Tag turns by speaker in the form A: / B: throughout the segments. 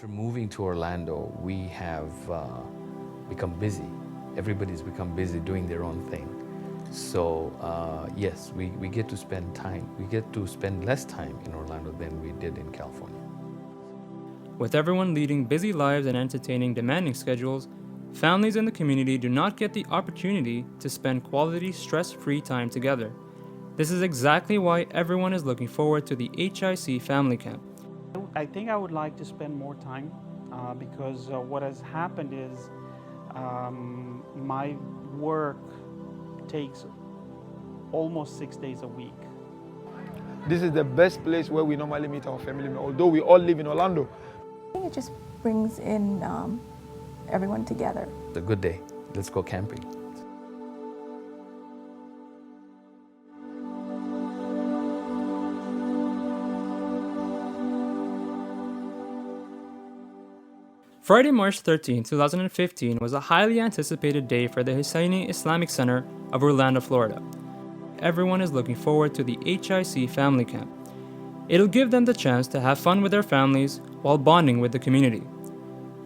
A: After moving to Orlando, we have become busy. Everybody's become busy doing their own thing. So yes, we get to spend time. We get to spend less time in Orlando than we did in California.
B: With everyone leading busy lives and entertaining demanding schedules, families in the community do not get the opportunity to spend quality, stress-free time together. This is exactly why everyone is looking forward to the HIC Family Camp.
C: I think I would like to spend more time because what has happened is my work takes almost 6 days a week.
D: This is the best place where we normally meet our family, although we all live in Orlando.
E: I think it just brings in everyone together.
A: It's a good day. Let's go camping.
B: Friday, March 13, 2015 was a highly anticipated day for the Husseini Islamic Center of Orlando, Florida. Everyone is looking forward to the HIC Family Camp. It'll give them the chance to have fun with their families while bonding with the community.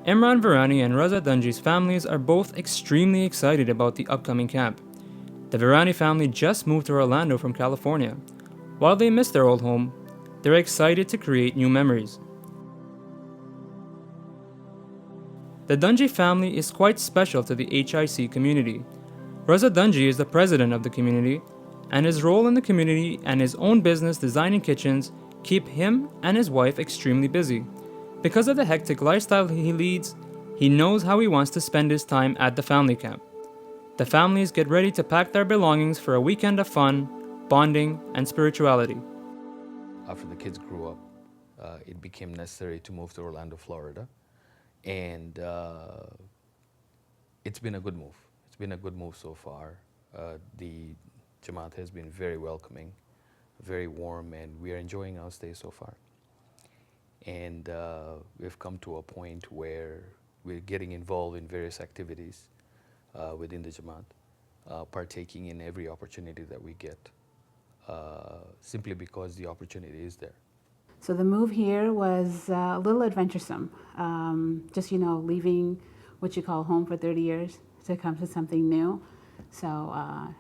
B: Imran Virani and Raza Dunji's families are both extremely excited about the upcoming camp. The Virani family just moved to Orlando from California. While they miss their old home, they're excited to create new memories. The Dunji family is quite special to the HIC community. Raza Dunji is the president of the community, and his role in the community and his own business designing kitchens keep him and his wife extremely busy. Because of the hectic lifestyle he leads, he knows how he wants to spend his time at the family camp. The families get ready to pack their belongings for a weekend of fun, bonding, and spirituality.
A: After the kids grew up, it became necessary to move to Orlando, Florida. And it's been a good move. It's been a good move so far. The Jamaat has been very welcoming, very warm, and we are enjoying our stay so far. And we've come to a point where we're getting involved in various activities within the Jamaat, partaking in every opportunity that we get, simply because the opportunity is there.
F: So the move here was a little adventuresome, just, leaving what you call home for 30 years to come to something new. So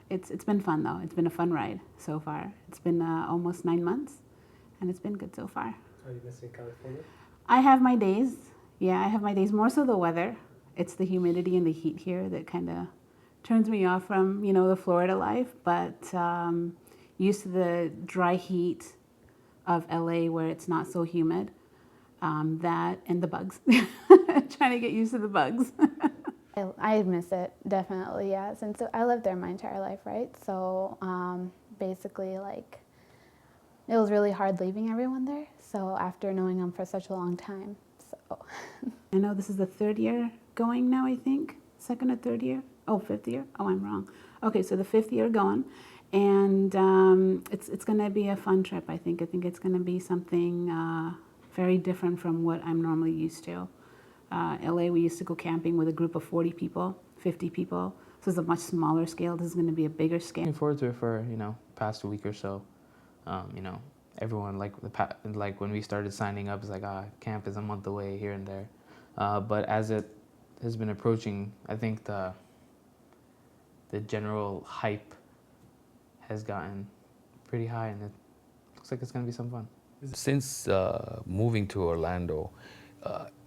F: it's been fun, though. It's been a fun ride so far. It's been almost 9 months, and it's been good so far.
G: Are you missing California?
F: I have my days. Yeah, I have my days. More so the weather. It's the humidity and the heat here that kind of turns me off from, the Florida life. But used to the dry heat of LA where it's not so humid, that and the bugs. Trying to get used to the bugs.
H: I miss it, definitely, yeah. Since I lived there my entire life, right? So basically, it was really hard leaving everyone there. So after knowing them for such a long time, so.
F: I know this is the third year going now, I think. Second or third year? Oh, fifth year? Oh, I'm wrong. Okay, so the fifth year going. And it's going to be a fun trip, I think. I think it's going to be something very different from what I'm normally used to. LA, we used to go camping with a group of 40 people, 50 people. So it's a much smaller scale. This is going to be a bigger scale.
G: Looking forward to it for, past week or so. Everyone, like when we started signing up, it's like, camp is a month away here and there. But as it has been approaching, I think the general hype has gotten pretty high, and it looks like it's going to be some fun.
A: Since moving to Orlando,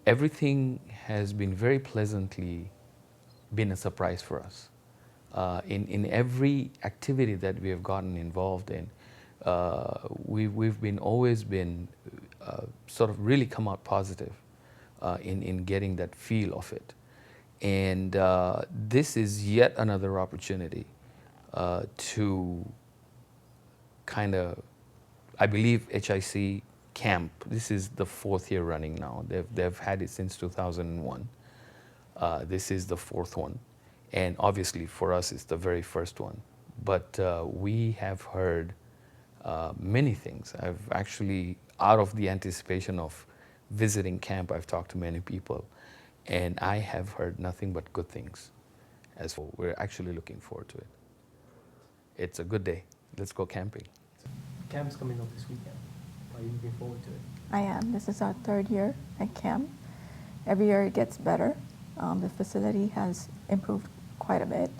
A: everything has been very pleasantly been a surprise for us. In every activity that we have gotten involved in, we've always been sort of really come out positive in getting that feel of it. And this is yet another opportunity to kind of, I believe HIC Camp, this is the 4th year running now. They've had it since 2001. This is the 4th one. And obviously for us it's the very first one. But we have heard many things. I've actually, out of the anticipation of visiting camp, I've talked to many people. And I have heard nothing but good things. As for, we're actually looking forward to it. It's a good day. Let's go camping.
G: Camp is coming up this weekend. Are you looking forward to it?
E: I am. This is our third year at camp. every year it gets better. The facility has improved quite a bit,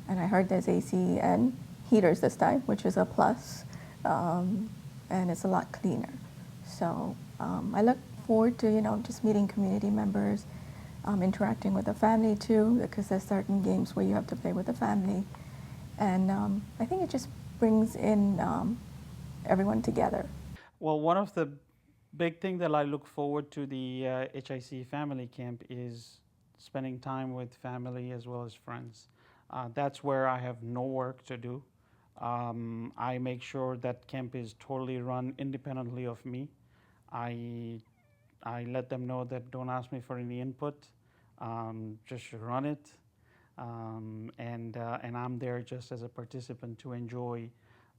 E: and I heard there's AC and heaters this time, which is a plus, and it's a lot cleaner. So I look forward to, just meeting community members, interacting with the family too, because there's certain games where you have to play with the family. And I think it just brings in everyone together.
C: Well, one of the big things that I look forward to the HIC Family Camp is spending time with family as well as friends. That's where I have no work to do. I make sure that camp is totally run independently of me. I let them know that don't ask me for any input, just run it, and I'm there just as a participant to enjoy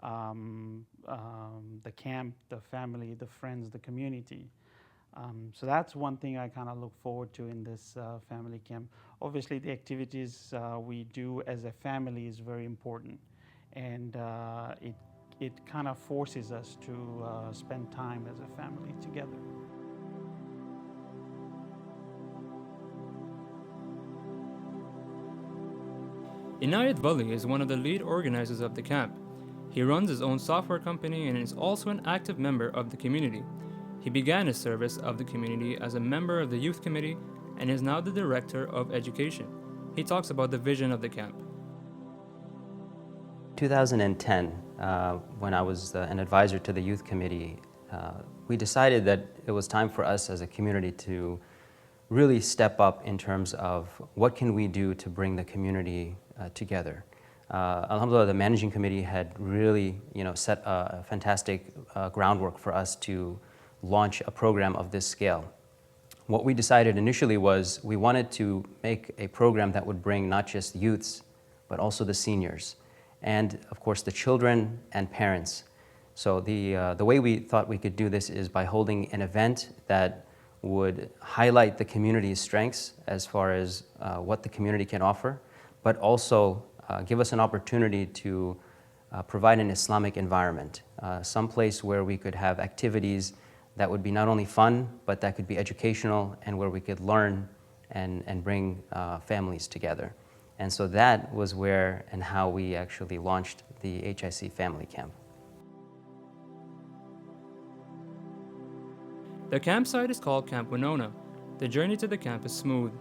C: the camp, the family, the friends, the community. So that's one thing I kind of look forward to in this family camp. Obviously, the activities we do as a family is very important, and it kind of forces us to spend time as a family together.
B: Inayat Vali is one of the lead organizers of the camp. He runs his own software company and is also an active member of the community. He began his service of the community as a member of the youth committee and is now the director of education. He talks about the vision of the camp.
I: 2010, when I was an advisor to the youth committee, we decided that it was time for us as a community to really step up in terms of what can we do to bring the community together. Alhamdulillah, the managing committee had really, set a fantastic groundwork for us to launch a program of this scale. What we decided initially was we wanted to make a program that would bring not just youths, but also the seniors, and of course the children and parents. So the way we thought we could do this is by holding an event that would highlight the community's strengths as far as what the community can offer, but also give us an opportunity to provide an Islamic environment, some place where we could have activities that would be not only fun, but that could be educational and where we could learn and bring families together. And so that was where and how we actually launched the HIC Family Camp.
B: The campsite is called Camp Winona. The journey to the camp is smooth.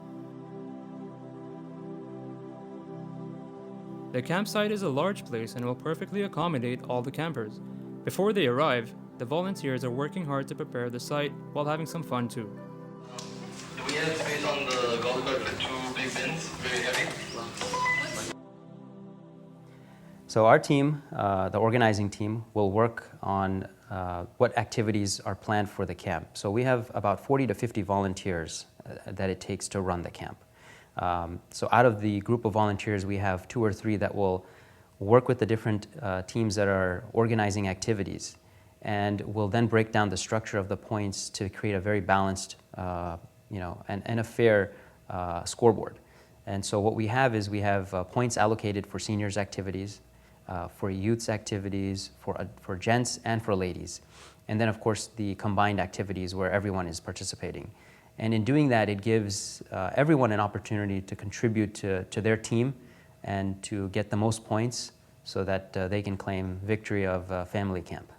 B: The campsite is a large place and will perfectly accommodate all the campers. Before they arrive, the volunteers are working hard to prepare the site while having some fun too.
J: Do we have space on the golf cart for 2 big bins? Very heavy?
I: So our team, the organizing team, will work on what activities are planned for the camp. So we have about 40 to 50 volunteers that it takes to run the camp. So out of the group of volunteers, we have 2 or 3 that will work with the different teams that are organizing activities, and we'll then break down the structure of the points to create a very balanced, and a fair scoreboard. And so what we have is we have points allocated for seniors activities, for youths activities, for gents and for ladies. And then of course the combined activities where everyone is participating. And in doing that, it gives everyone an opportunity to contribute to their team and to get the most points so that they can claim victory of family camp.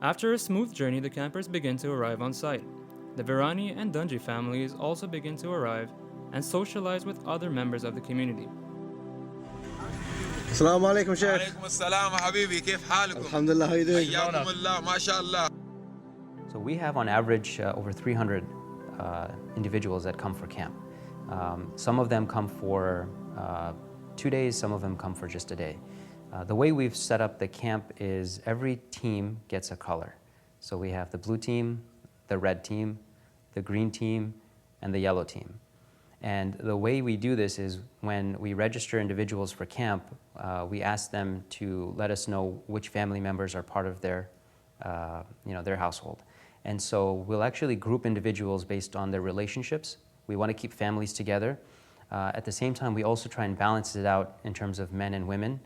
B: After a smooth journey, the campers begin to arrive on site. The Virani and Dunji families also begin to arrive and socialize with other members of the community.
K: السلام عليكم شيخ.
L: وعليكم السلام حبيبي كيف حالكم؟
K: الحمد لله how you doing?
L: حياكم الله ما شاء الله.
I: So we have on average over 300 individuals that come for camp. Some of them come for 2 days, some of them come for just a day. The way we've set up the camp is every team gets a color. So we have the blue team, the red team, the green team, and the yellow team. And the way we do this is when we register individuals for camp, we ask them to let us know which family members are part of their household. And so we'll actually group individuals based on their relationships. We want to keep families together. At the same time, we also try and balance it out in terms of men and women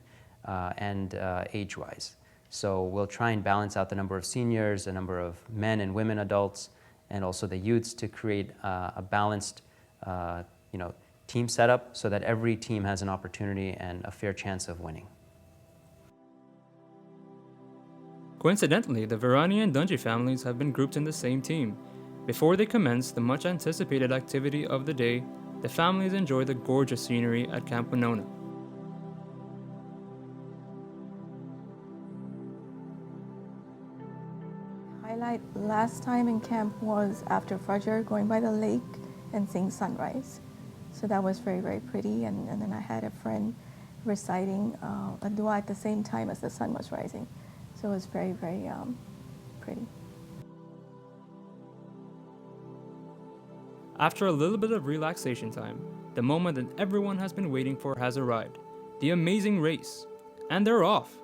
I: and age-wise. So we'll try and balance out the number of seniors, the number of men and women adults, and also the youths to create a balanced team setup so that every team has an opportunity and a fair chance of winning.
B: Coincidentally, the Virani and Dungy families have been grouped in the same team. Before they commence the much anticipated activity of the day, the families enjoy the gorgeous scenery at Camp Winona.
E: Highlight last time in camp was after Fajr, going by the lake and seeing sunrise. So that was very, very pretty. And then I had a friend reciting a dua at the same time as the sun was rising. So it was very, very pretty.
B: After a little bit of relaxation time, the moment that everyone has been waiting for has arrived. The amazing race. And they're off.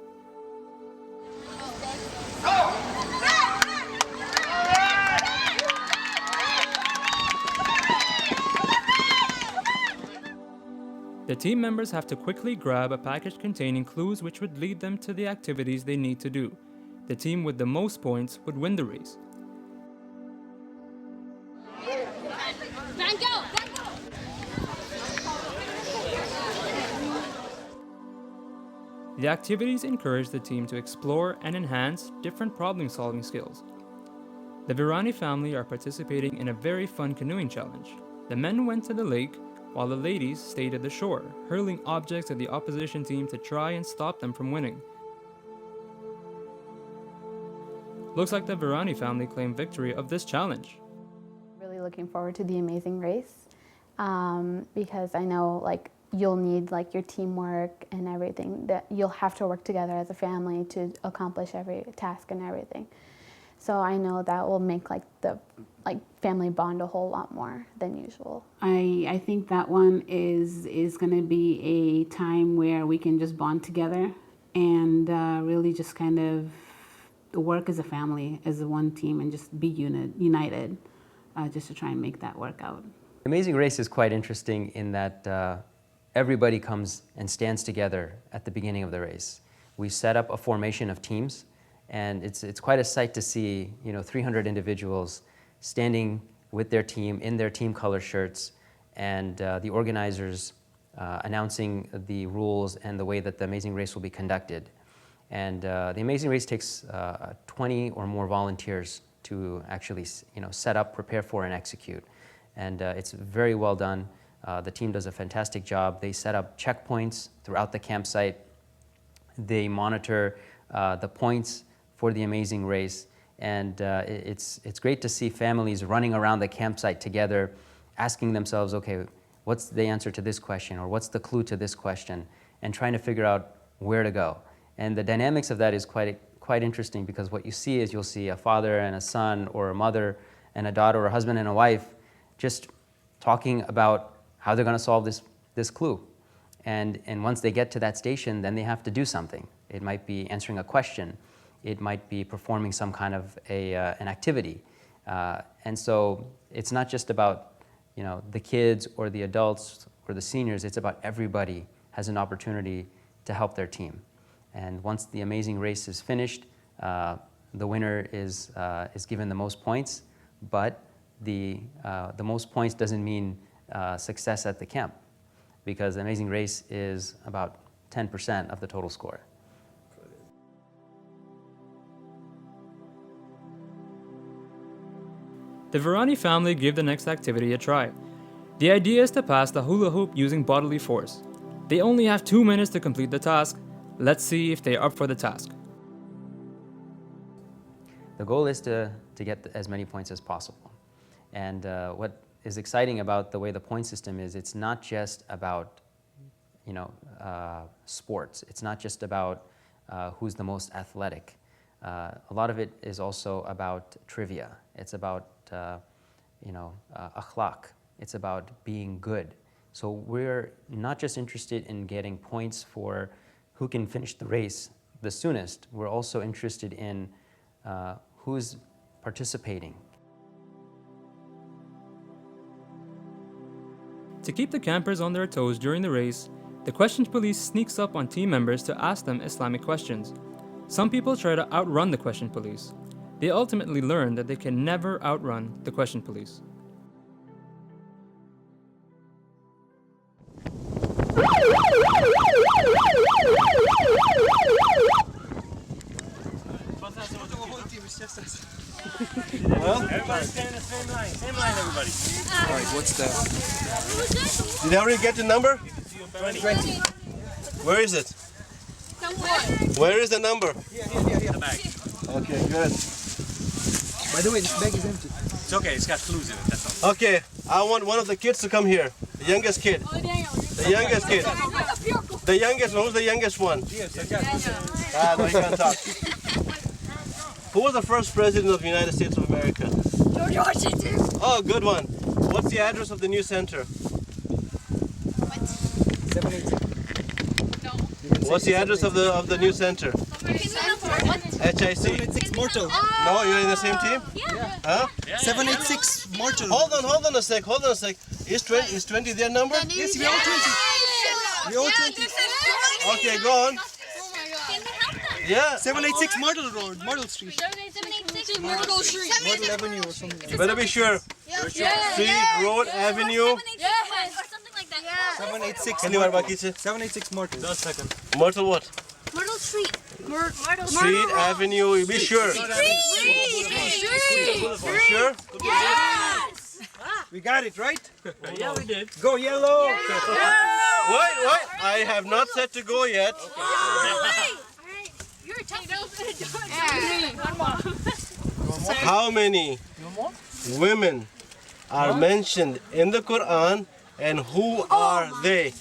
B: The team members have to quickly grab a package containing clues which would lead them to the activities they need to do. The team with the most points would win the race. The activities encourage the team to explore and enhance different problem-solving skills. The Virani family are participating in a very fun canoeing challenge. The men went to the lake, while the ladies stayed at the shore, hurling objects at the opposition team to try and stop them from winning. Looks like the Virani family claimed victory of this challenge.
H: Really looking forward to the amazing race because I know you'll need your teamwork and everything, that you'll have to work together as a family to accomplish every task and everything. So I know that will make the family bond a whole lot more than usual.
F: I think that one is going to be a time where we can just bond together and really just kind of work as a family, as a one team, and just be united just to try and make that work out.
I: Amazing Race is quite interesting in that everybody comes and stands together at the beginning of the race. We set up a formation of teams, and it's quite a sight to see 300 individuals standing with their team in their team color shirts, and the organizers announcing the rules and the way that the Amazing Race will be conducted. And the Amazing Race takes 20 or more volunteers to actually set up, prepare for, and execute. And it's very well done. The team does a fantastic job. They set up checkpoints throughout the campsite. They monitor the points for the Amazing Race. And it's great to see families running around the campsite together, asking themselves, okay, what's the answer to this question, or what's the clue to this question, and trying to figure out where to go. And the dynamics of that is quite interesting, because what you see is you'll see a father and a son, or a mother and a daughter, or a husband and a wife just talking about how they're going to solve this clue. And once they get to that station, then they have to do something. It might be answering a question. It might be performing some kind of an activity. And so it's not just about the kids or the adults or the seniors. It's about everybody has an opportunity to help their team. And once the Amazing Race is finished, the winner is given the most points, but the most points doesn't mean success at the camp, because the Amazing Race is about 10% of the total score.
B: The Virani family give the next activity a try. The idea is to pass the hula hoop using bodily force. They only have 2 minutes to complete the task. Let's see if they are up for the task.
I: The goal is to get as many points as possible. And what is exciting about the way the point system is, it's not just about sports. It's not just about who's the most athletic. A lot of it is also about trivia. It's about akhlaq. It's about being good. So we're not just interested in getting points for who can finish the race the soonest. We're also interested in who's participating.
B: To keep the campers on their toes during the race, the questions police sneaks up on team members to ask them Islamic questions. Some people try to outrun the question police. They ultimately learn that they can never outrun the question police.
K: Everybody stand in the same line. Same line, everybody. All right, what's the... Did everybody get the number? 20. Where is it? Where is the number? Here. The bag. Okay, good.
M: By the way, this bag is empty.
K: It's okay, it's got clues in it, that's all.
M: Okay, I want one of the kids to come here. The youngest kid. The youngest kid. The youngest one. Who's the youngest one? No, he can't talk. Who was the first president of the United States of America?
N: George Washington.
M: Oh, good one. What's the address of the new center?
N: What?
M: 786. No. What's the address of the new center? HIC.
N: 786
M: Mortal. No, you're in the same team?
N: Yeah.
M: Huh?
N: 786
M: Mortal. Hold on a sec. Is 20 their number?
N: Yes, we all 20. We all 20.
M: Okay, go on. Yeah.
N: 786 Myrtle Road, Myrtle Street. 786 Myrtle Street.
M: Myrtle Avenue or something. You better be sure. Street, road, avenue.
N: Yes. Or something like that.
M: 786. Can you write back
N: 786 Myrtle.
K: Just a second.
M: Myrtle what?
N: Myrtle Street. Myrtle
M: Street, avenue. You be sure.
N: Street.
M: Sure?
N: Yes.
M: We got it, right?
K: Yeah, we did.
M: Go yellow. Wait. I have not said to go yet.
N: You're a toughie. One more.
M: How many women are mentioned in the Quran and who are they?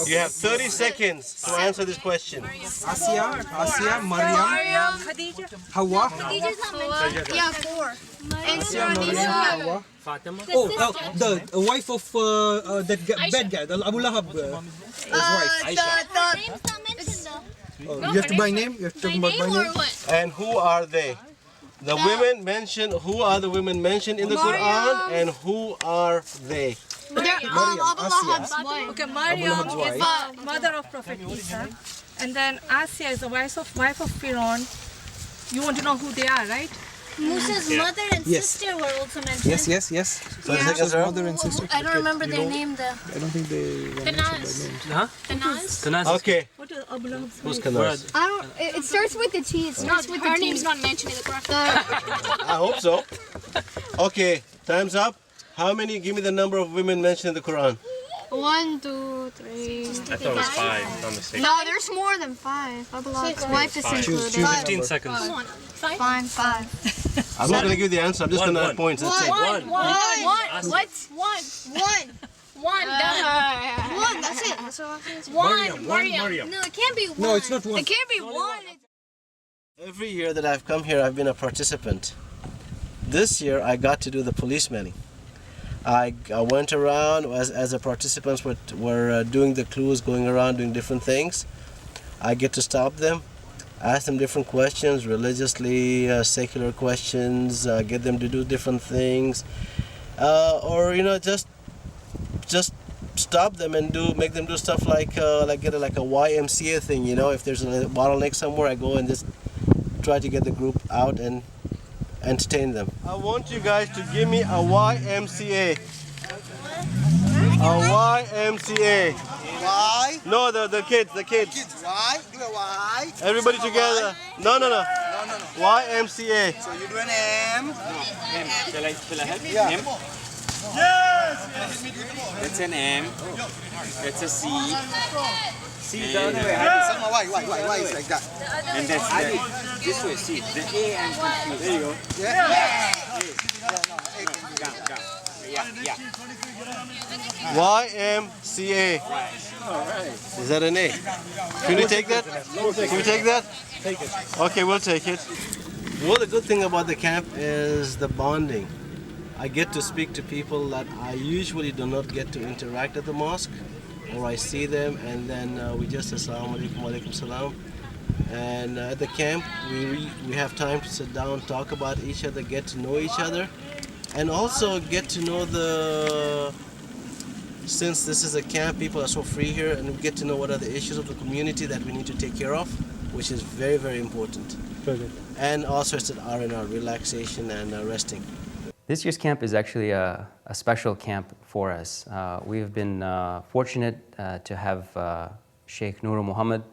M: You have 30 seconds to answer this question.
N: Asiya, Maryam, Khadija,
M: Hawa.
N: Khadija's not mentioned. Yeah, 4.
M: Asiya, Maryam, Hawa.
K: Fatima.
M: The wife of that bad guy, the Abu Lahab wife.
N: Name's not mentioned though.
M: You have to by name? You have to talk about by name? And who are they? The women mentioned, who are the women mentioned in the Quran and who are they?
O: Okay, Maryam is the mother of Prophet Isa, and then Asiya is the wife of Pharaoh. You want to know who they are, right?
N: Musa's mother and sister were also mentioned.
M: Yes. So Musa's mother and sister.
N: I don't remember their name though.
M: I don't think they were mentioned by name.
N: Kanaz?
M: Okay.
O: What is Abu Lahab's
M: Who's
O: wife?
M: Kanaz?
N: I don't. It starts with the T. It starts with her name's not mentioned in the Quran.
M: I hope so. Okay, time's up. How many? Give me the number of women mentioned in the Quran.
N: 1, 2, 3.
K: I thought it was 5, if I'm not mistaken.
N: No, there's more than 5. Abu Lahab's wife is included.
K: Choose 15 seconds.
N: Fine, 5.
M: I'm not going to give the answer. I'm just going to add points. That's it.
N: One. What? One. Done. That's it. That's all I'm saying. Maryam. No, it can't be 1.
M: No, it's not 1.
N: It can't be 1.
M: Every year that I've come here, I've been a participant. This year, I got to do the policeman. I went around as the participants were doing the clues, going around doing different things. I get to stop them, ask them different questions, religiously, secular questions, get them to do different things, or just stop them and make them do stuff like get a YMCA thing. If there's a bottleneck somewhere, I go and just try to get the group out and entertain them. I want you guys to give me a YMCA. A YMCA.
P: Y?
M: No, the kids.
P: Y? Do a Y?
M: Everybody together. No. YMCA.
P: So you do an M.
K: M. Shall I help?
P: Yeah.
K: M?
P: Yes!
K: It's an M. It's a C.
P: C the other way. Why is like that?
K: And that's this way. C. The A I'm confused. There you go.
P: Yeah.
K: Yeah.
M: YMCA. Is that an A? Can you take that? Can we take that?
P: Take it.
M: Okay, we'll take it. Well, the good thing about the camp is the bonding. I get to speak to people that I usually do not get to interact at the mosque, or I see them and then we just assalamu alaikum, wa alaikum salam. And at the camp, we have time to sit down, talk about each other, get to know each other, and also get to know since this is a camp, people are so free here, and we get to know what are the issues of the community that we need to take care of, which is very, very important. and also it's an R&R, relaxation and resting.
I: This year's camp is actually a special camp for us. We've been fortunate to have Sheikh Nur Muhammad,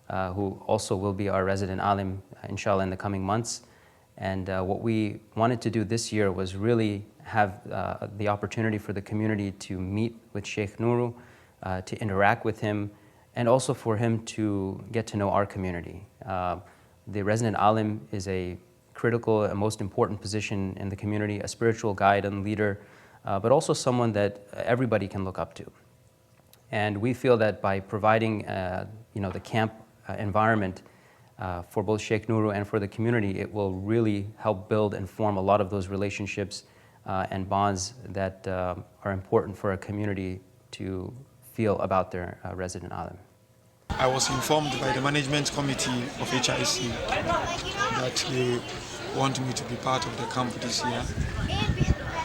I: who also will be our resident alim, inshallah, in the coming months. And what we wanted to do this year was really have the opportunity for the community to meet with Sheikh Nuru, to interact with him, and also for him to get to know our community. The resident alim is a critical and most important position in the community, a spiritual guide and leader, but also someone that everybody can look up to. And we feel that by providing the camp environment for both Sheikh Nuru and for the community, it will really help build and form a lot of those relationships and bonds that are important for a community to feel about their resident alim.
D: I was informed by the management committee of HIC that they want me to be part of the camp this year.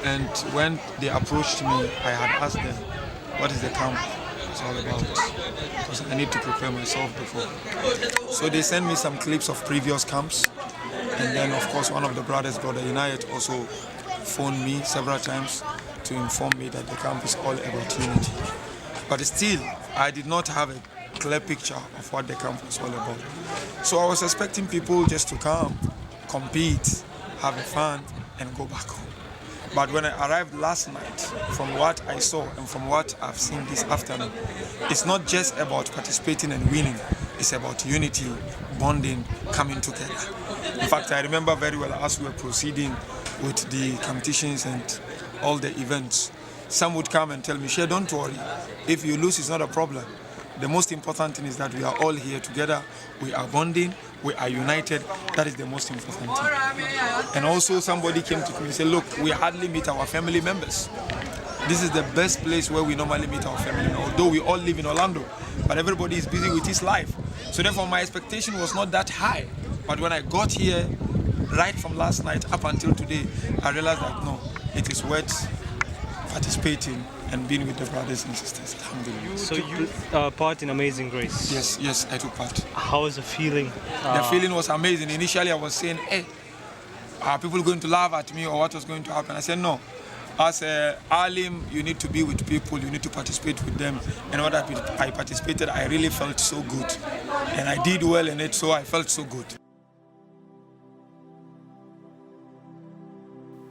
D: And when they approached me, I had asked them, what is the camp all about? Because I need to prepare myself before. So they sent me some clips of previous camps. And then, of course, one of the brothers, Brother Inayat, also phoned me several times to inform me that the camp is all about unity. But still, I did not have a clear picture of what the camp was all about. So I was expecting people just to come, compete, have fun, and go back home. But when I arrived last night, from what I saw and from what I've seen this afternoon, it's not just about participating and winning. It's about unity, bonding, coming together. In fact, I remember very well as we were proceeding with the competitions and all the events, some would come and tell me, Shey, don't worry. If you lose, it's not a problem. The most important thing is that we are all here together, we are bonding, we are united. That is the most important thing. And also somebody came to me and said, look, we hardly meet our family members. This is the best place where we normally meet our family members, although we all live in Orlando, but everybody is busy with his life. So therefore my expectation was not that high. But when I got here, right from last night up until today, I realized that no, it is worth participating and being with the brothers and sisters. Alhamdulillah.
Q: So you took part in Amazing Grace?
D: Yes, I took part.
Q: How was the feeling?
D: The feeling was amazing. Initially I was saying, hey, are people going to laugh at me or what was going to happen? I said, no. As a alim, you need to be with people, you need to participate with them. And when I participated, I really felt so good. And I did well in it, so I felt so good.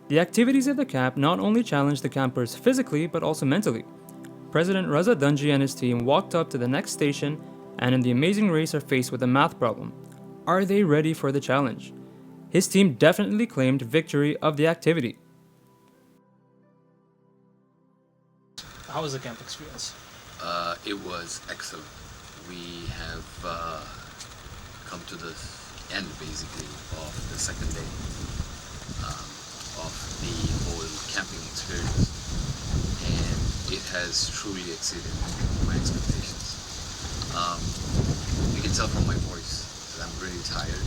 B: The activities of the camp not only challenged the campers physically, but also mentally. President Raza Dunji and his team walked up to the next station and in the Amazing Race are faced with a math problem. Are they ready for the challenge? His team definitely claimed victory of the activity.
Q: How was the camp experience?
R: It was excellent. We have come to the end, basically, of the second day of the whole camping experience, and it has truly exceeded my expectations. You can tell from my voice that I'm really tired,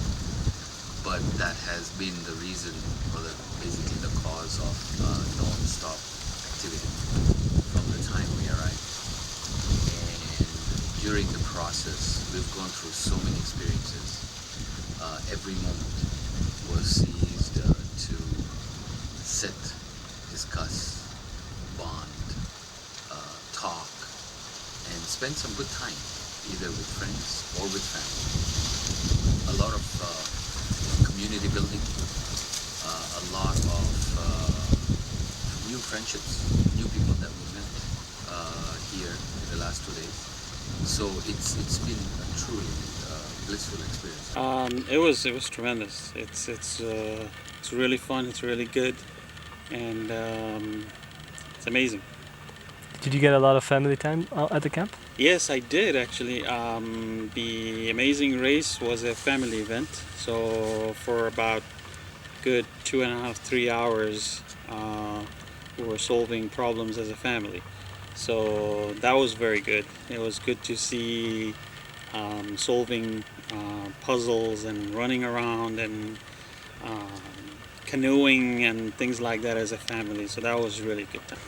R: but that has been the reason, or basically the cause of non-stop activity from the time we arrived. And during the process, we've gone through so many experiences. Every moment was seized to sit, discuss, bond, talk, and spend some good time, either with friends or with family. A lot of community building, a lot of new friendships, new people that we met here in the last 2 days. So it's been a truly blissful experience.
S: It was tremendous. It's really fun. It's really good, and it's amazing.
Q: Did you get a lot of family time at the camp?
S: Yes, I did actually. The Amazing Race was a family event, so for about good 2.5, 3 hours, we were solving problems as a family. So that was very good. It was good to see solving puzzles and running around and canoeing and things like that as a family. So that was really good time.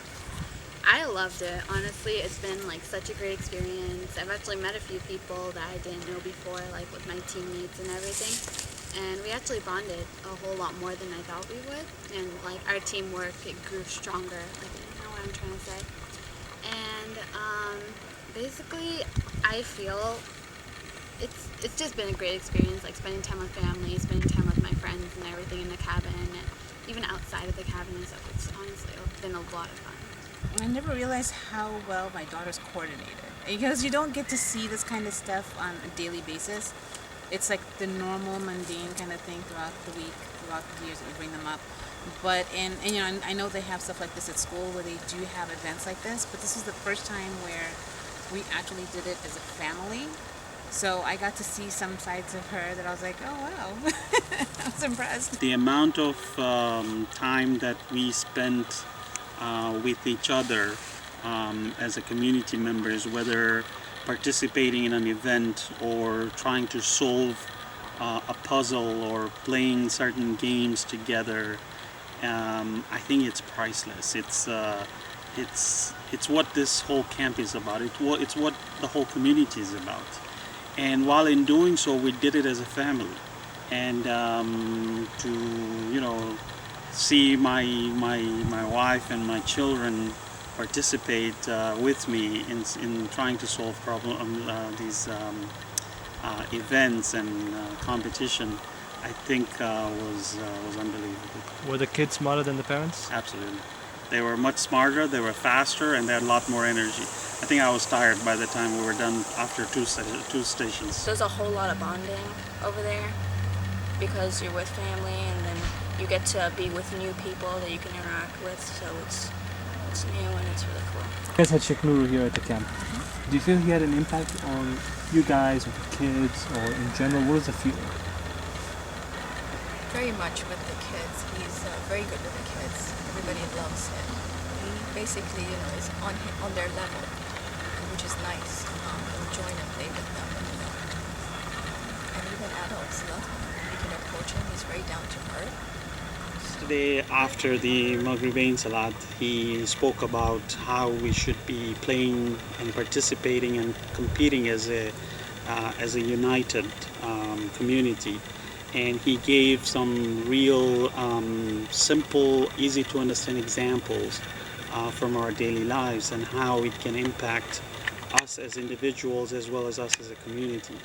T: I loved it. Honestly, it's been like such a great experience. I've actually met a few people that I didn't know before, like with my teammates and everything. and we actually bonded a whole lot more than I thought we would. And like our teamwork, it grew stronger. Like, you know what I'm trying to say. And basically, I feel it's just been a great experience, like spending time with family, spending time with my friends and everything in the cabin, and even outside of the cabin and stuff. It's honestly been a lot of fun.
F: I never realized how well my daughter's coordinated, because you don't get to see this kind of stuff on a daily basis. It's like the normal mundane kind of thing throughout the week, throughout the years that you bring them up. But and you know, I know they have stuff like this at school where they do have events like this, but this is the first time where we actually did it as a family. So I got to see some sides of her that I was like, oh wow, I was impressed.
S: The amount of time that we spent with each other as a community members, whether participating in an event or trying to solve a puzzle or playing certain games together, I think it's priceless. It's what this whole camp is about. It's what the whole community is about. And while in doing so, we did it as a family. And to, you know, see my wife and my children participate with me in trying to solve these events and competition, I think was unbelievable.
Q: Were the kids smarter than the parents?
S: Absolutely. They were much smarter, they were faster, and they had a lot more energy. I think I was tired by the time we were done after two stations.
U: There's a whole lot of bonding over there because you're with family, and then you get to be with new people that you can interact with, so it's new and it's really cool.
Q: You guys had Sheikh Nuru here at the camp. Do you feel he had an impact on you guys, or the kids, or in general? What was the feeling?
V: Very much with the kids. He's very good with the kids. Everybody loves him. He basically, you know, is on their level, which is nice. They'll join and play with them, and even adults love him. You can approach him. He's very down to earth.
S: Today, after the Maghribain Salat, he spoke about how we should be playing and participating and competing as a united community. And he gave some real simple, easy to understand examples from our daily lives and how it can impact us as individuals as well as us as a community.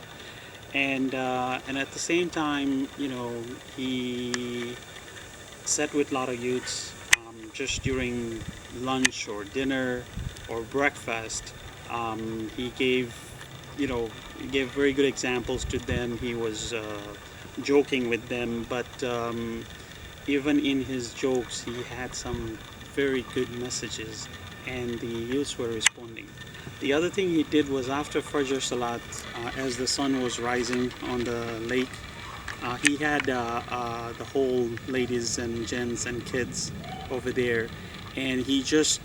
S: And at the same time, you know, he sat with a lot of youths just during lunch or dinner or breakfast. He gave very good examples to them. He was joking with them, but even in his jokes, he had some very good messages, and the youths were responding. The other thing he did was after Fajr Salat, as the sun was rising on the lake, he had the whole ladies and gents and kids over there, and he just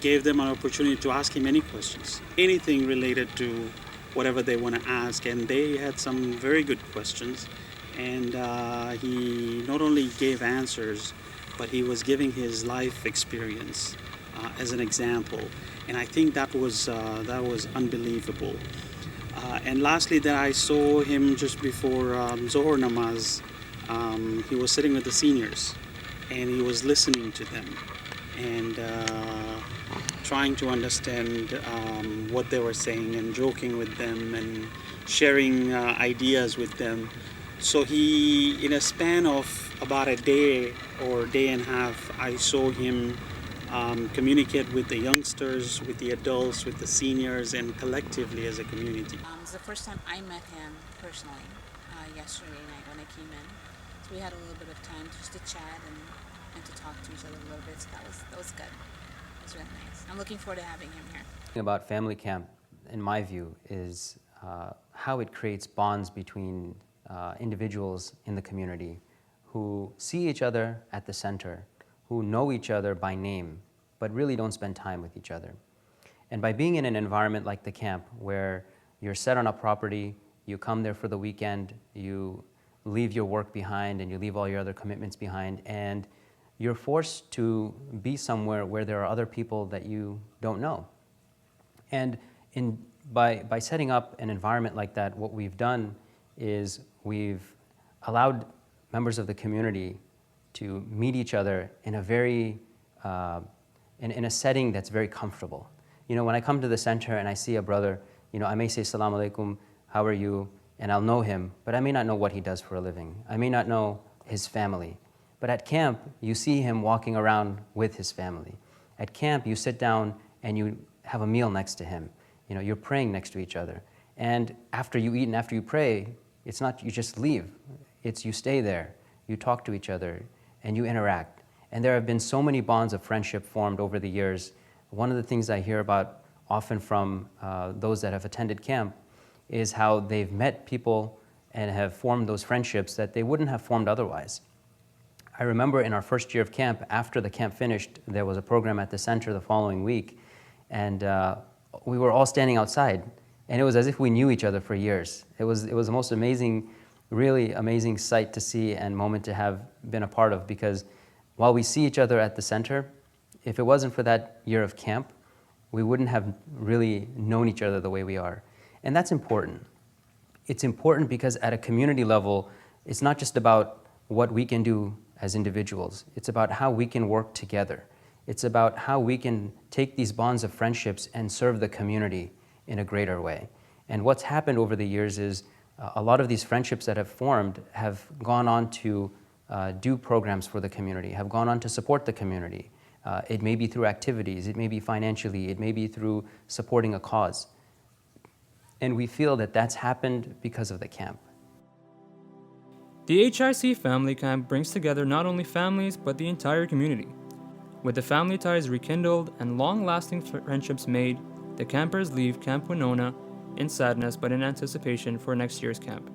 S: gave them an opportunity to ask him any questions, anything related to whatever they want to ask, and they had some very good questions. And he not only gave answers, but he was giving his life experience as an example, and I think that was unbelievable. And lastly, that I saw him just before Zohar Namaz. He was sitting with the seniors, and he was listening to them and trying to understand what they were saying and joking with them and sharing ideas with them. So he, in a span of about a day or day and a half, I saw him communicate with the youngsters, with the adults, with the seniors, and collectively as a community.
F: It's the first time I met him personally yesterday night when I came in. So we had a little bit of time just to chat and to talk to each other a little bit. So that was good. It was really nice. I'm looking forward to having him here.
I: The thing about family camp, in my view, is how it creates bonds between individuals in the community who see each other at the center, who know each other by name, but really don't spend time with each other. And by being in an environment like the camp, where you're set on a property, you come there for the weekend, you leave your work behind and you leave all your other commitments behind, and you're forced to be somewhere where there are other people that you don't know. And by setting up an environment like that, what we've done is we've allowed members of the community to meet each other in a very, in a setting that's very comfortable. You know, when I come to the center and I see a brother, you know, I may say, "Assalamu alaikum, how are you?" And I'll know him, but I may not know what he does for a living. I may not know his family. But at camp, you see him walking around with his family. At camp, you sit down and you have a meal next to him. You know, you're praying next to each other. And after you eat and after you pray, it's not you just leave. It's you stay there, you talk to each other, and you interact. And there have been so many bonds of friendship formed over the years. One of the things I hear about often from those that have attended camp is how they've met people and have formed those friendships that they wouldn't have formed otherwise. I remember in our first year of camp, after the camp finished, there was a program at the center the following week, and we were all standing outside, and it was as if we knew each other for years. It was the most amazing, really amazing sight to see and moment to have been a part of, because while we see each other at the center, if it wasn't for that year of camp, we wouldn't have really known each other the way we are. And that's important. It's important because at a community level, it's not just about what we can do as individuals. It's about how we can work together. It's about how we can take these bonds of friendships and serve the community in a greater way. And what's happened over the years is a lot of these friendships that have formed have gone on to do programs for the community, have gone on to support the community. It may be through activities, it may be financially, it may be through supporting a cause. And we feel that that's happened because of the camp.
B: The HIC Family Camp brings together not only families, but the entire community. With the family ties rekindled and long-lasting friendships made, the campers leave Camp Winona in sadness but in anticipation for next year's camp.